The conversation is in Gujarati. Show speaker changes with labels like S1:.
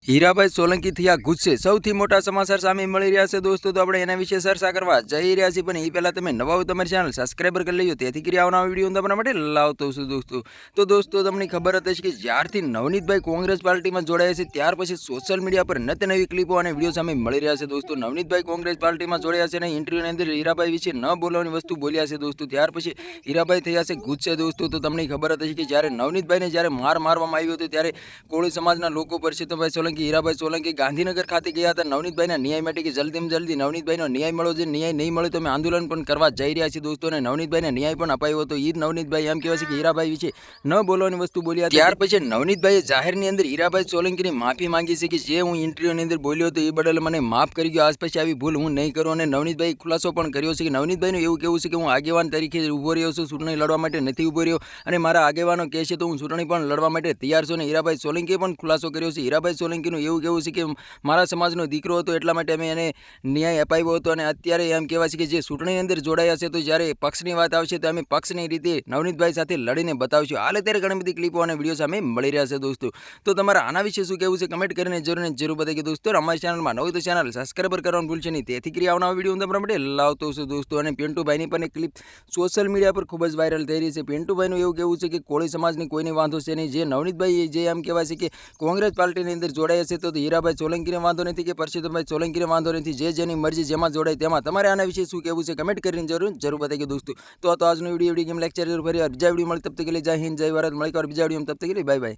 S1: હીરાભાઈ સોલંકી થયા ગુસ્સે સૌથી મોટા સમાચાર સામે મળી રહ્યા છે દોસ્તો, તો આપણે એના વિશે ચર્ચા કરવા જઈ રહ્યા છીએ. પણ એ પહેલાં તમે નવા હોય તમારી ચેનલ સબસ્ક્રાઈબર કરી લેજો, તેથી કરી આવનારા વિડીયો તમારા માટે લાવતો છું દોસ્તો. તમને ખબર હતી કે જ્યારથી નવનીતભાઈ કોંગ્રેસ પાર્ટીમાં જોડાયા છે ત્યાર પછી સોશિયલ મીડિયા પર નવી ક્લિપો અને વિડીયો સામે મળી રહ્યા છે દોસ્તો. નવનીતભાઈ કોંગ્રેસ પાર્ટીમાં જોડાયા છે અને ઇન્ટરવ્યુની અંદર હીરાભાઈ વિશે ન બોલવાની વસ્તુ બોલ્યા છે દોસ્તો. ત્યાર પછી હીરાભાઈ થયા છે ગુસ્સે દોસ્તો. તો તમને ખબર હતી કે જ્યારે નવનીતભાઈને જ્યારે મારવામાં આવ્યો હતો ત્યારે કોળી સમાજના લોકો પરસોત્તમભાઈ સોલંકી હીરાભાઈ સોલંકી ગાંધીનગર ખાતે ગયા હતા નવનીતભાઈના ન્યાય માટે કે જલ્દીમાં જલ્દી નવનીતભાઈનો ન્યાય મળો. જે ન્યાય નહીં મળે તો અમે આંદોલન પણ કરવા જઈ રહ્યા છીએ દોસ્તો. અને નવનીતભાઈને ન્યાય પણ અપાયો હતો. એ નવનીતભાઈ એમ કહેવાય છે કે હીરાભાઈ વિશે ન બોલવાની વસ્તુ બોલ્યા. ત્યાર પછી નવનીતભાઈએ જાહેરની અંદર હીરાભાઈ સોલંકીની માફી માંગી છે કે જે હું ઇન્ટરવ્યુની અંદર બોલ્યો હતો એ બદલ મને માફ કરી ગયો. આજ પછી આવી ભૂલ હું નહીં કરું. અને નવનીતભાઈ ખુલાસો પણ કર્યો છે કે નવનીતભાઈનું એવું કહેવું છે કે હું આગેવાન તરીકે ઊભો રહ્યો છું, ચૂંટણી લડવા માટે નથી ઊભો રહ્યો. અને મારા આગેવાનો કહે છે તો હું ચૂંટણી પણ લડવા માટે તૈયાર છું. અને હીરાભાઈ સોલંકીએ પણ ખુલાસો કર્યો છે. હીરાભાઈ સોલંકીનું એવું કહેવું છે કે મારા સમાજનો દીકરો હતો એટલા માટે અમે એને ન્યાય અપાવ્યો હતો. અને અત્યારે એમ કહેવાય છે કે જે ચૂંટણીની અંદર જોડાયા છે તો જ્યારે પક્ષની વાત આવશે તો અમે પક્ષની રીતે નવનીતભાઈ સાથે લડીને બતાવશું. હાલ અત્યારે ઘણી બધી ક્લિપો અને વિડીયો સામે મળી રહ્યા છે દોસ્તો. તો તમારા આના વિશે શું કહેવું છે કમેન્ટ કરીને જરૂર બતાવી દોસ્તો. અમારી ચેનલમાં નવી તો ચેનલ સબસ્ક્રાઈબર કરવાનું ભૂલશે નહીં, તેથી કરી આવનારા વિડીયો હું તમારા માટે લાવતો છું દોસ્તો. અને પિન્ટુભાઈની પણ એક ક્લિપ સોશિયલ મીડિયા પર ખૂબ જ વાયરલ થઈ રહી છે. પિન્ટુભાઈનું એવું કહેવું છે કે કોળી સમાજની કોઈને વાંધો છે નહીં. જે નવનીતભાઈ જે એમ કહેવાય છે કે કોંગ્રેસ પાર્ટીની અંદર જોડાયા છે તો હીરાભાઈ સોલંકીને વાંધો નથી કે પરસોત્તમભાઈ સોલંકીને વાંધો નથી. જેની મરજી જેમાં જોડાય તેમાં. તમારે આના વિશે શું કહેવું છે કમેન્ટ કરીને જરૂર બતાવી દોસ્તો. તો આજનો વિડીયો ગેમ લેક્ચર ફરી બીજા વિડીયો મળે તબ તક કે लिए जय हिंद जय भारत. મળે બીજા વિડીયો તબ તક કે लिए बाय बाय.